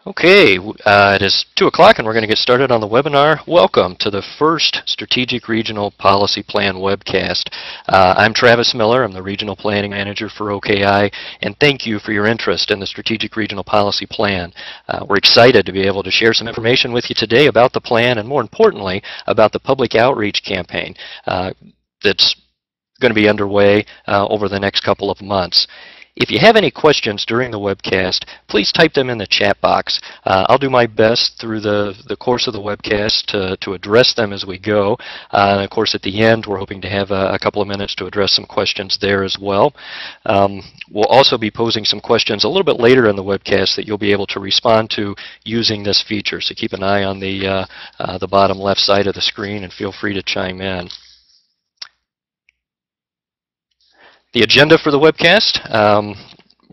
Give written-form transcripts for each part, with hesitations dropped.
Okay, it is 2 o'clock and we're going to get started on the webinar. Welcome to the first Strategic Regional Policy Plan webcast. I'm Travis Miller. I'm the Regional Planning Manager for OKI, and thank you for your interest in the Strategic Regional Policy Plan. We're excited to be able to share some information with you today about the plan and, more importantly, about the public outreach campaign that's going to be underway over the next couple of months. If you have any questions during the webcast, please type them in the chat box. I'll do my best through the course of the webcast to address them as we go. And of course, at the end, we're hoping to have a couple of minutes to address some questions there as well. We'll also be posing some questions a little bit later in the webcast that you'll be able to respond to using this feature. So keep an eye on the bottom left side of the screen and feel free to chime in. The agenda for the webcast,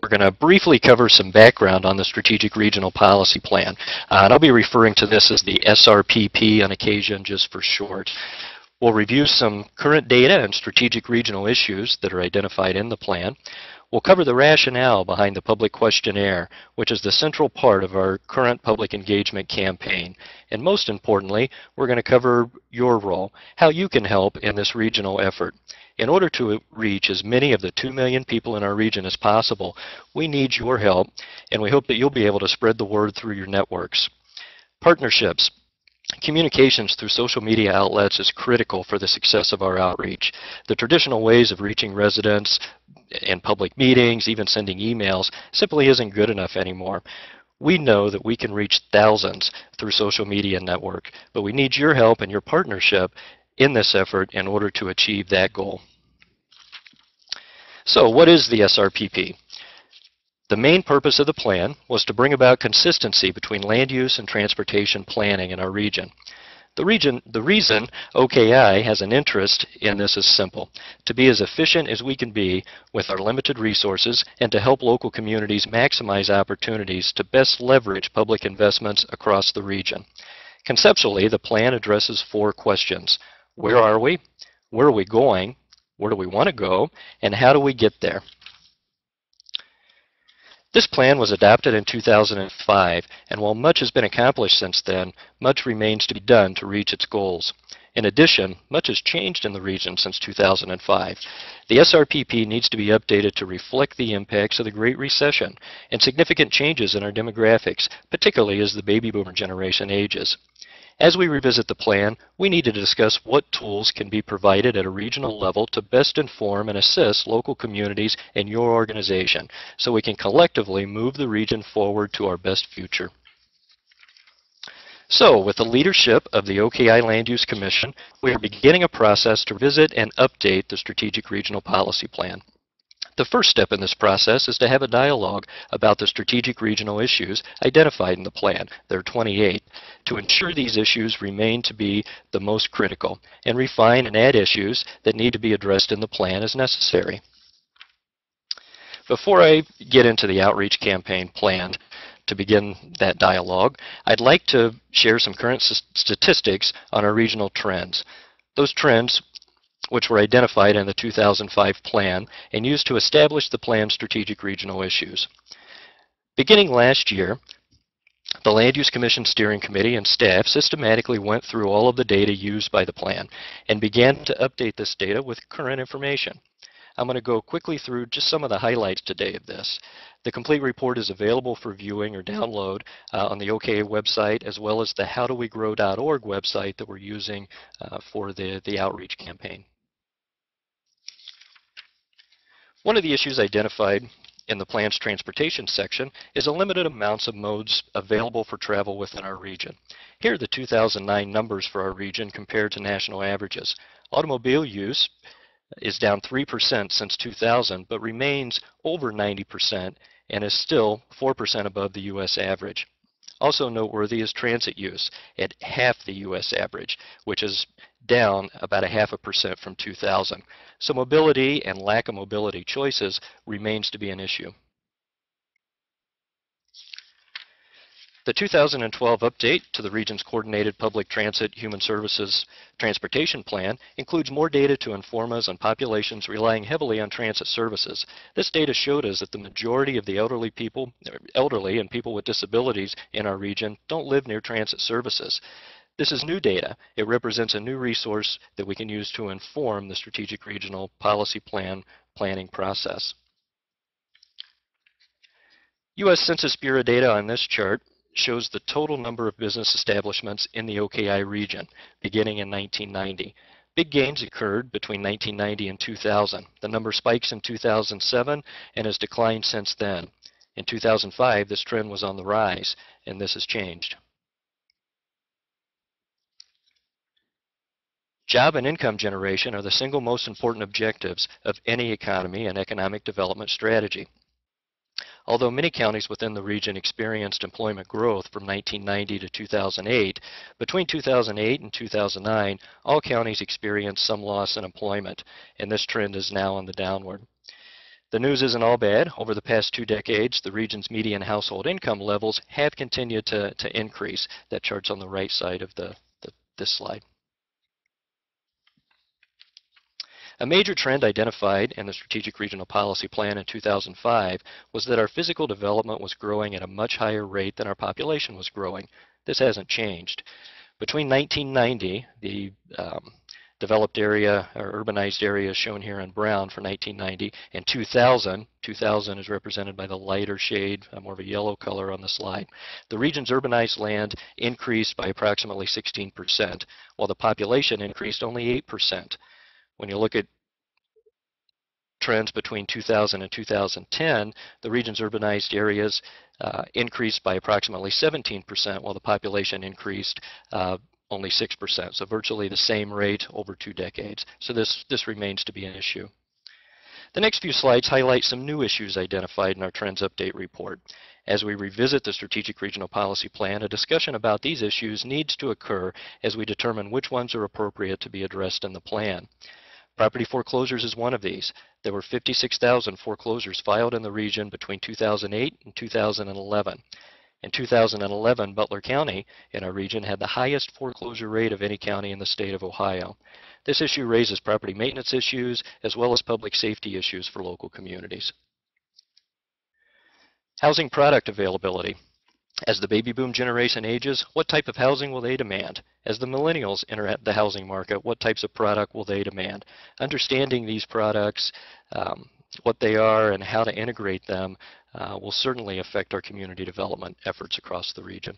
we're going to briefly cover some background on the Strategic Regional Policy Plan. And I'll be referring to this as the SRPP on occasion, just for short. We'll review some current data and strategic regional issues that are identified in the plan. We'll cover the rationale behind the public questionnaire, which is the central part of our current public engagement campaign. And most importantly, we're going to cover your role, how you can help in this regional effort. In order to reach as many of the 2 million people in our region as possible, we need your help, and we hope that you'll be able to spread the word through your networks. Partnerships. Communications through social media outlets is critical for the success of our outreach. The traditional ways of reaching residents in public meetings, even sending emails, simply isn't good enough anymore. We know that we can reach thousands through social media network, but we need your help and your partnership in this effort in order to achieve that goal. So what is the SRPP? The main purpose of the plan was to bring about consistency between land use and transportation planning in our region. The reason OKI has an interest in this is simple: to be as efficient as we can be with our limited resources and to help local communities maximize opportunities to best leverage public investments across the region. Conceptually, the plan addresses 4 questions. Where are we? Where are we going? Where do we want to go? And how do we get there? This plan was adopted in 2005, and while much has been accomplished since then, much remains to be done to reach its goals. In addition, much has changed in the region since 2005. The SRPP needs to be updated to reflect the impacts of the Great Recession and significant changes in our demographics, particularly as the baby boomer generation ages. As we revisit the plan, we need to discuss what tools can be provided at a regional level to best inform and assist local communities and your organization so we can collectively move the region forward to our best future. So, with the leadership of the OKI Land Use Commission, we are beginning a process to visit and update the Strategic Regional Policy Plan. The first step in this process is to have a dialogue about the strategic regional issues identified in the plan. There are 28, to ensure these issues remain to be the most critical, and refine and add issues that need to be addressed in the plan as necessary. Before I get into the outreach campaign planned to begin that dialogue, I'd like to share some current statistics on our regional trends. Those trends which were identified in the 2005 plan and used to establish the plan's strategic regional issues. Beginning last year, the Land Use Commission Steering Committee and staff systematically went through all of the data used by the plan and began to update this data with current information. I'm going to go quickly through just some of the highlights today of this. The complete report is available for viewing or download on the OKI website, as well as the howdowegrow.org website that we're using for the outreach campaign. One of the issues identified in the plan's transportation section is a limited amounts of modes available for travel within our region. Here are the 2009 numbers for our region compared to national averages. Automobile use is down 3% since 2000, but remains over 90% and is still 4% above the U.S. average. Also noteworthy is transit use at half the U.S. average, which is down about 0.5% from 2000. So mobility and lack of mobility choices remains to be an issue. The 2012 update to the region's Coordinated Public Transit Human Services Transportation Plan includes more data to inform us on populations relying heavily on transit services. This data showed us that the majority of the elderly and people with disabilities in our region don't live near transit services. This is new data. It represents a new resource that we can use to inform the strategic regional policy planning process. U.S. Census Bureau data on this chart shows the total number of business establishments in the OKI region beginning in 1990. Big gains occurred between 1990 and 2000. The number spikes in 2007 and has declined since then. In 2005, this trend was on the rise, and this has changed. Job and income generation are the single most important objectives of any economy and economic development strategy. Although many counties within the region experienced employment growth from 1990 to 2008, between 2008 and 2009, all counties experienced some loss in employment, and this trend is now on the downward. The news isn't all bad. Over the past 2 decades, the region's median household income levels have continued to increase. That chart's on the right side of this slide. A major trend identified in the Strategic Regional Policy Plan in 2005 was that our physical development was growing at a much higher rate than our population was growing. This hasn't changed. Between 1990, the developed area or urbanized area shown here in brown for 1990, and 2000 is represented by the lighter shade, more of a yellow color on the slide. The region's urbanized land increased by approximately 16%, while the population increased only 8%. When you look at trends between 2000 and 2010, the region's urbanized areas increased by approximately 17%, while the population increased only 6%. So virtually the same rate over 2 decades. So this remains to be an issue. The next few slides highlight some new issues identified in our Trends Update report. As we revisit the Strategic Regional Policy Plan, a discussion about these issues needs to occur as we determine which ones are appropriate to be addressed in the plan. Property foreclosures is one of these. There were 56,000 foreclosures filed in the region between 2008 and 2011. In 2011, Butler County in our region had the highest foreclosure rate of any county in the state of Ohio. This issue raises property maintenance issues as well as public safety issues for local communities. Housing product availability. As the baby boom generation ages, what type of housing will they demand? As the millennials enter the housing market, what types of product will they demand? Understanding these products, what they are and how to integrate them will certainly affect our community development efforts across the region.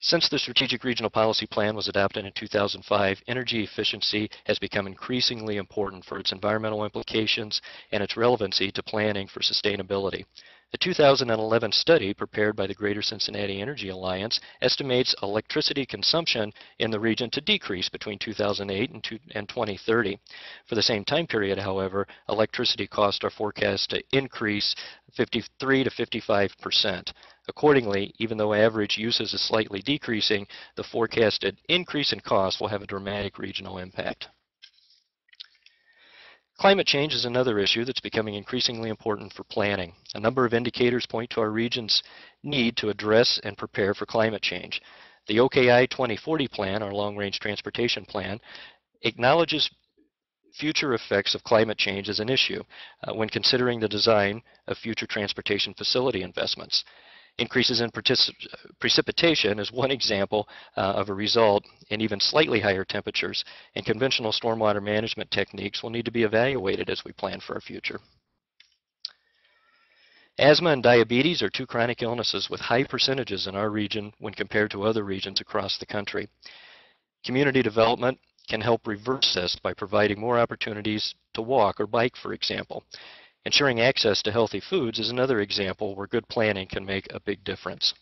Since the Strategic Regional Policy Plan was adopted in 2005, energy efficiency has become increasingly important for its environmental implications and its relevancy to planning for sustainability. A 2011 study prepared by the Greater Cincinnati Energy Alliance estimates electricity consumption in the region to decrease between 2008 and 2030. For the same time period, however, electricity costs are forecast to increase 53 to 55%. Accordingly, even though average usage is slightly decreasing, the forecasted increase in cost will have a dramatic regional impact. Climate change is another issue that's becoming increasingly important for planning. A number of indicators point to our region's need to address and prepare for climate change. The OKI 2040 plan, our long-range transportation plan, acknowledges future effects of climate change as an issue when considering the design of future transportation facility investments. Increases in precipitation is one example of a result, and even slightly higher temperatures, and conventional stormwater management techniques will need to be evaluated as we plan for our future. Asthma and diabetes are 2 chronic illnesses with high percentages in our region when compared to other regions across the country. Community development can help reverse this by providing more opportunities to walk or bike, for example. Ensuring access to healthy foods is another example where good planning can make a big difference.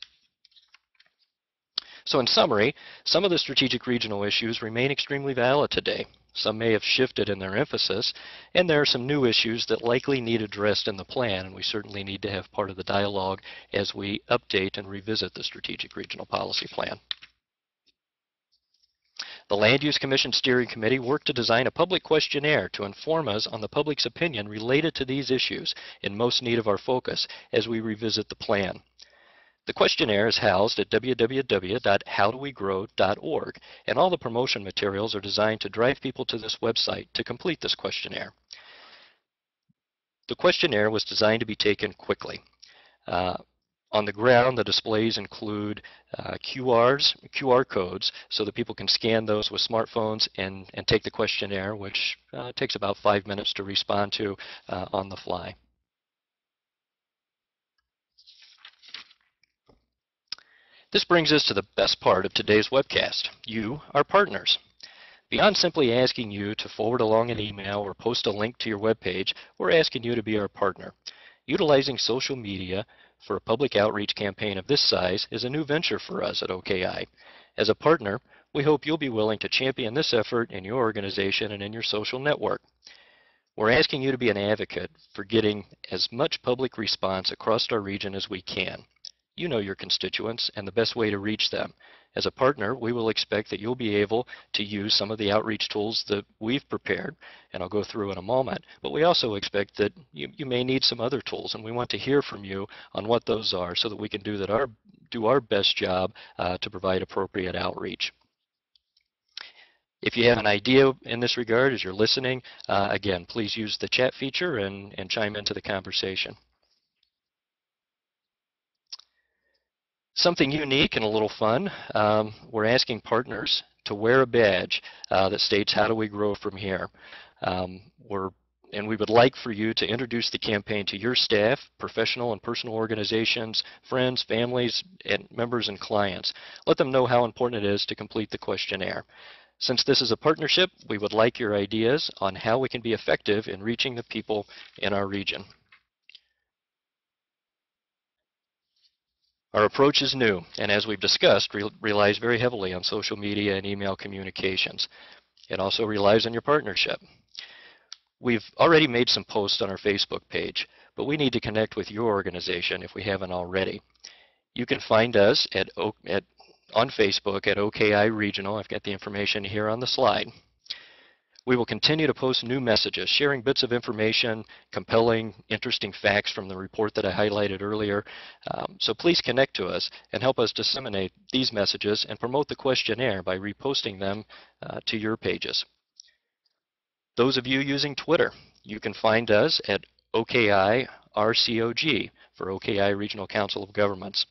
So in summary, some of the strategic regional issues remain extremely valid today. Some may have shifted in their emphasis, and there are some new issues that likely need addressed in the plan, and we certainly need to have part of the dialogue as we update and revisit the Strategic Regional Policy Plan. The Land Use Commission Steering Committee worked to design a public questionnaire to inform us on the public's opinion related to these issues in most need of our focus as we revisit the plan. The questionnaire is housed at www.howdowegrow.org, and all the promotion materials are designed to drive people to this website to complete this questionnaire. The questionnaire was designed to be taken quickly. On the ground, the displays include QR codes, so that people can scan those with smartphones and take the questionnaire, which takes about 5 minutes to respond to on the fly. This brings us to the best part of today's webcast. You, our partners. Beyond simply asking you to forward along an email or post a link to your webpage, we're asking you to be our partner. Utilizing social media for a public outreach campaign of this size is a new venture for us at OKI. As a partner, we hope you'll be willing to champion this effort in your organization and in your social network. We're asking you to be an advocate for getting as much public response across our region as we can. You know your constituents and the best way to reach them. As a partner, we will expect that you'll be able to use some of the outreach tools that we've prepared, and I'll go through in a moment, but we also expect that you may need some other tools, and we want to hear from you on what those are so that we can do our best job to provide appropriate outreach. If you have an idea in this regard as you're listening, again, please use the chat feature and chime into the conversation. Something unique and a little fun, we're asking partners to wear a badge that states, "How do we grow from here?" And we would like for you to introduce the campaign to your staff, professional and personal organizations, friends, families, and members and clients. Let them know how important it is to complete the questionnaire. Since this is a partnership, we would like your ideas on how we can be effective in reaching the people in our region. Our approach is new, and as we've discussed, relies very heavily on social media and email communications. It also relies on your partnership. We've already made some posts on our Facebook page, but we need to connect with your organization if we haven't already. You can find us on Facebook at OKI Regional. I've got the information here on the slide. We will continue to post new messages, sharing bits of information, compelling, interesting facts from the report that I highlighted earlier. So please connect to us and help us disseminate these messages and promote the questionnaire by reposting them to your pages. Those of you using Twitter, you can find us at OKI RCOG for OKI Regional Council of Governments.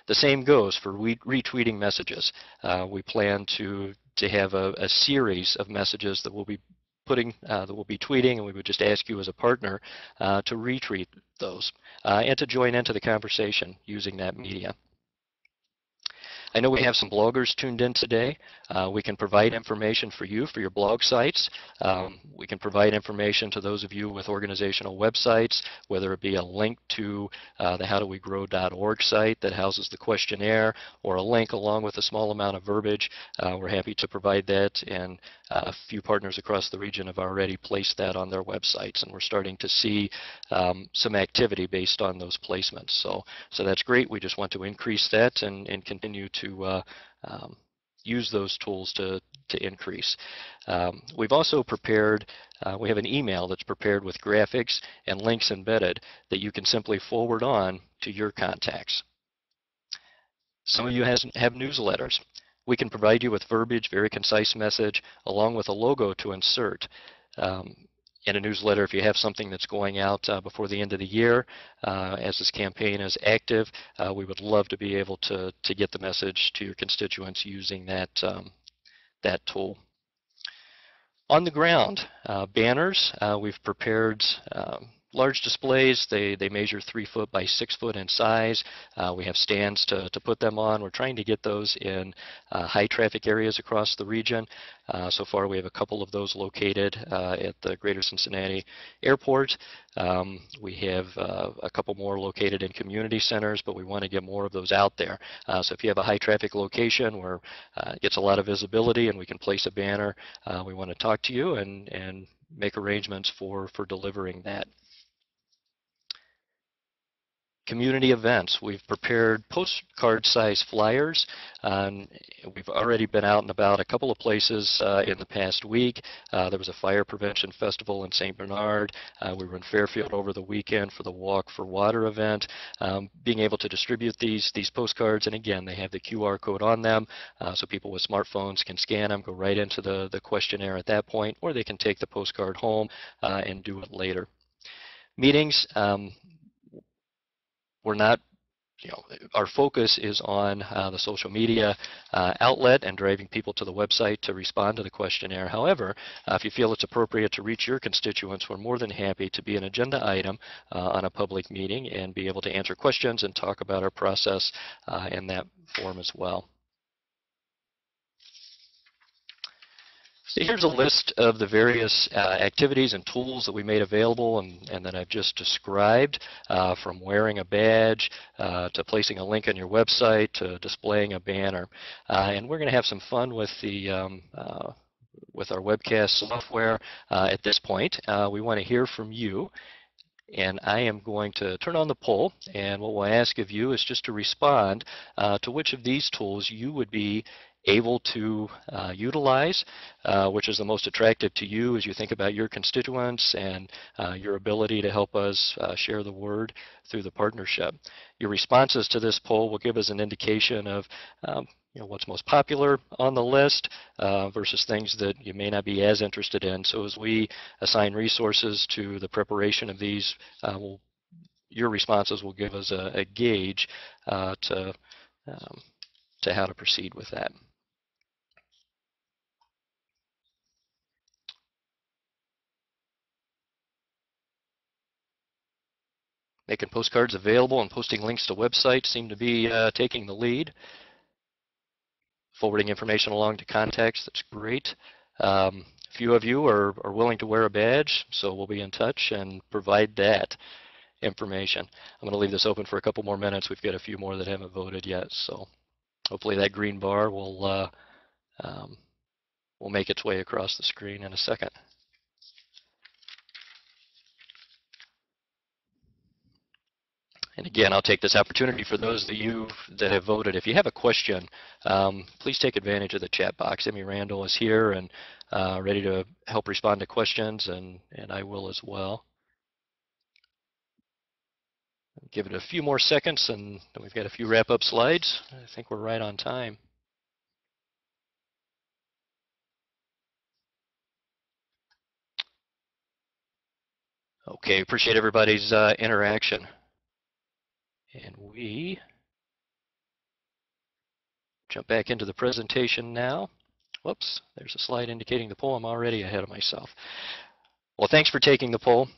The same goes for retweeting messages. We plan to have a series of messages that we'll be tweeting, and we would just ask you as a partner to retweet those and to join into the conversation using that media. I know we have some bloggers tuned in today. We can provide information for you for your blog sites. We can provide information to those of you with organizational websites, whether it be a link to the howdowegrow.org site that houses the questionnaire, or a link along with a small amount of verbiage. We're happy to provide that, and a few partners across the region have already placed that on their websites, and we're starting to see some activity based on those placements. So that's great. We just want to increase that and continue to use those tools to increase. We've also prepared, we have an email that's prepared with graphics and links embedded that you can simply forward on to your contacts. Some of you have newsletters. We can provide you with verbiage, very concise message, along with a logo to insert. In a newsletter, if you have something that's going out before the end of the year, as this campaign is active, we would love to be able to get the message to your constituents using that tool. On the ground, banners, we've prepared large displays. They measure 3 foot by 6 foot in size. We have stands to put them on. We're trying to get those in high traffic areas across the region. So far we have a couple of those located at the Greater Cincinnati Airport. We have a couple more located in community centers, but we want to get more of those out there. So if you have a high traffic location where it gets a lot of visibility and we can place a banner, we want to talk to you and make arrangements for delivering that. Community events. We've prepared postcard-size flyers. We've already been out and about a couple of places in the past week. There was a fire prevention festival in St. Bernard. We were in Fairfield over the weekend for the Walk for Water event. Being able to distribute these postcards, and again, they have the QR code on them, so people with smartphones can scan them, go right into the questionnaire at that point, or they can take the postcard home and do it later. Meetings. We're not, our focus is on the social media outlet and driving people to the website to respond to the questionnaire. However, if you feel it's appropriate to reach your constituents, we're more than happy to be an agenda item on a public meeting and be able to answer questions and talk about our process in that form as well. So here's a list of the various activities and tools that we made available and that I've just described, from wearing a badge to placing a link on your website to displaying a banner. And we're going to have some fun with with our webcast software at this point. We want to hear from you. And I am going to turn on the poll, and what we'll ask of you is just to respond to which of these tools you would be able to utilize, which is the most attractive to you as you think about your constituents and your ability to help us share the word through the partnership. Your responses to this poll will give us an indication of what's most popular on the list versus things that you may not be as interested in. So as we assign resources to the preparation of these, your responses will give us a gauge to how to proceed with that. Making postcards available and posting links to websites seem to be taking the lead. Forwarding information along to contacts, that's great. A few of you are willing to wear a badge, so we'll be in touch and provide that information. I'm going to leave this open for a couple more minutes. We've got a few more that haven't voted yet, so hopefully that green bar will make its way across the screen in a second. And again, I'll take this opportunity for those of you that have voted. If you have a question, please take advantage of the chat box. Emmy Randall is here and ready to help respond to questions, and I will as well. Give it a few more seconds, and then we've got a few wrap-up slides. I think we're right on time. Okay, appreciate everybody's interaction. And we jump back into the presentation now. Whoops, there's a slide indicating the poll. I'm already ahead of myself. Well, thanks for taking the poll.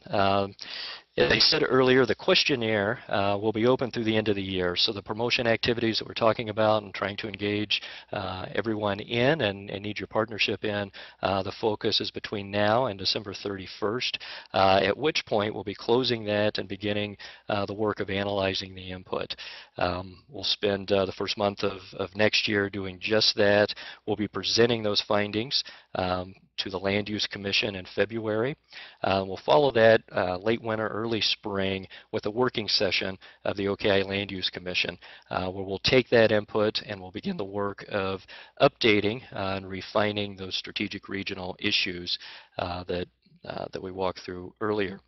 As I said earlier, the questionnaire will be open through the end of the year. So the promotion activities that we're talking about and trying to engage everyone in and need your partnership in, the focus is between now and December 31st, at which point we'll be closing that and beginning the work of analyzing the input. We'll spend the first month of next year doing just that. We'll be presenting those findings to the Land Use Commission in February. We'll follow that late winter, early spring with a working session of the OKI Land Use Commission, where we'll take that input and we'll begin the work of updating and refining those strategic regional issues that we walked through earlier.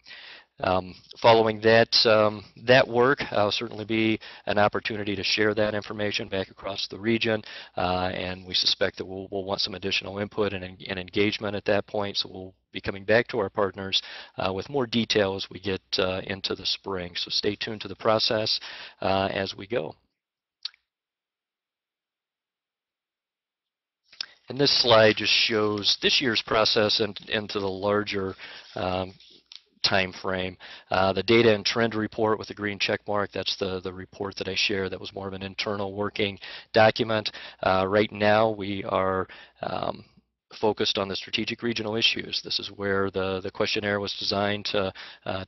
Following that work, will certainly be an opportunity to share that information back across the region, and we suspect that we'll want some additional input and engagement at that point, so we'll be coming back to our partners with more detail as we get into the spring. So stay tuned to the process as we go. And this slide just shows this year's process into the larger time frame. The data and trend report with the green check mark, that's the report that I shared. That was more of an internal working document. Right now we are focused on the strategic regional issues. This is where the questionnaire was designed to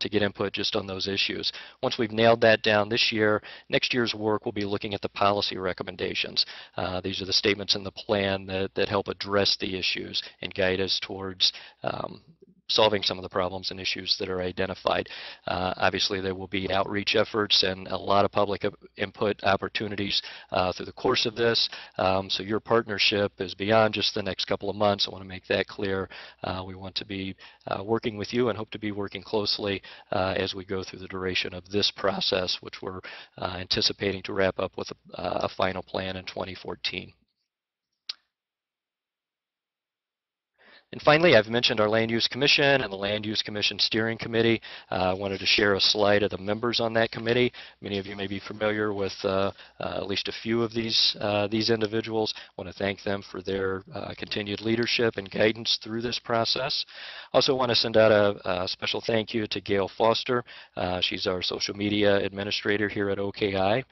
get input just on those issues. Once we've nailed that down this year, next year's work will be looking at the policy recommendations. These are the statements in the plan that help address the issues and guide us towards solving some of the problems and issues that are identified. Obviously, there will be outreach efforts and a lot of public input opportunities through the course of this. So your partnership is beyond just the next couple of months. I want to make that clear. We want to be working with you and hope to be working closely as we go through the duration of this process, which we're anticipating to wrap up with a final plan in 2014. And finally, I've mentioned our Land Use Commission and the Land Use Commission Steering Committee. I wanted to share a slide of the members on that committee. Many of you may be familiar with at least a few of these individuals. I want to thank them for their continued leadership and guidance through this process. Also want to send out a special thank you to Gail Foster. She's our social media administrator here at OKI,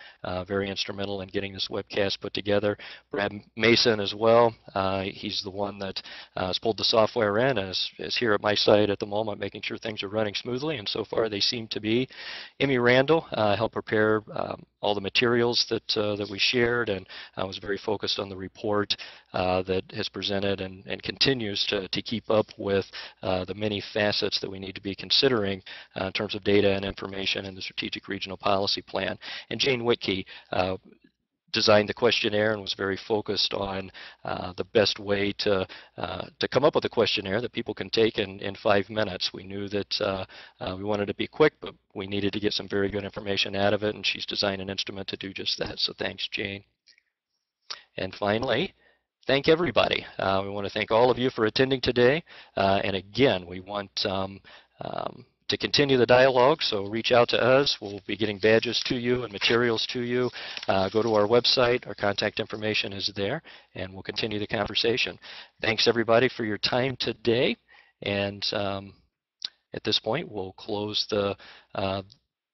very instrumental in getting this webcast put together. Brad Mason as well. He's the one that has pulled the software in, is here at my site at the moment, making sure things are running smoothly, and so far they seem to be. Emmy Randall helped prepare all the materials that we shared, and I was very focused on the report that has presented and continues to keep up with the many facets that we need to be considering in terms of data and information in the Strategic Regional Policy Plan. And Jane Whitkey designed the questionnaire and was very focused on the best way to come up with a questionnaire that people can take in 5 minutes. We knew that we wanted to be quick, but we needed to get some very good information out of it, and she's designed an instrument to do just that. So thanks, Jane. And finally, thank everybody. We want to thank all of you for attending today. And again, we want to continue the dialogue, so reach out to us. We'll be getting badges to you and materials to you. Go to our website. Our contact information is there, and we'll continue the conversation. Thanks, everybody, for your time today. And at this point, we'll close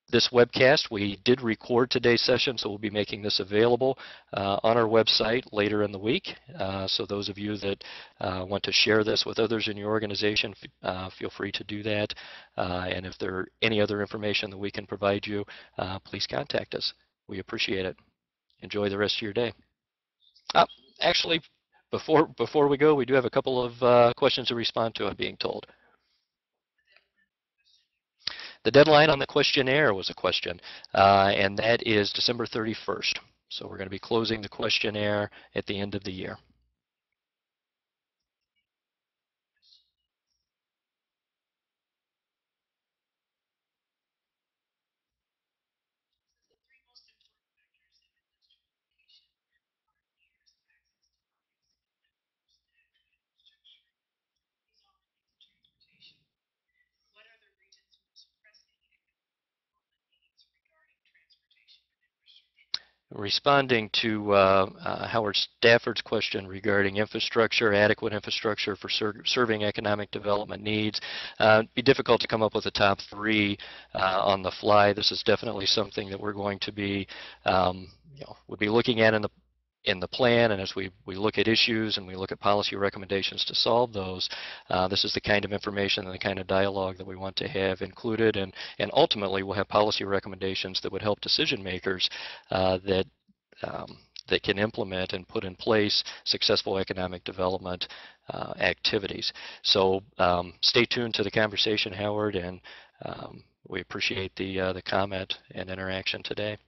this webcast. We did record today's session, so we'll be making this available on our website later in the week. So those of you that want to share this with others in your organization, feel free to do that. And if there are any other information that we can provide you, please contact us. We appreciate it. Enjoy the rest of your day. Actually, before we go, we do have a couple of questions to respond to, I'm being told. The deadline on the questionnaire was a question, and that is December 31st. So we're going to be closing the questionnaire at the end of the year. Responding to Howard Stafford's question regarding infrastructure, adequate infrastructure for serving economic development needs, it'd be difficult to come up with the top 3 on the fly. This is definitely something that we're going to be, we'll be looking at in the plan, and as we look at issues and we look at policy recommendations to solve those, this is the kind of information and the kind of dialogue that we want to have included, and ultimately we'll have policy recommendations that would help decision makers that can implement and put in place successful economic development activities. So stay tuned to the conversation, Howard, and we appreciate the comment and interaction today.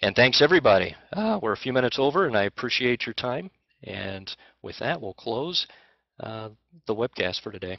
And thanks, everybody. We're a few minutes over, and I appreciate your time. And with that, we'll close the webcast for today.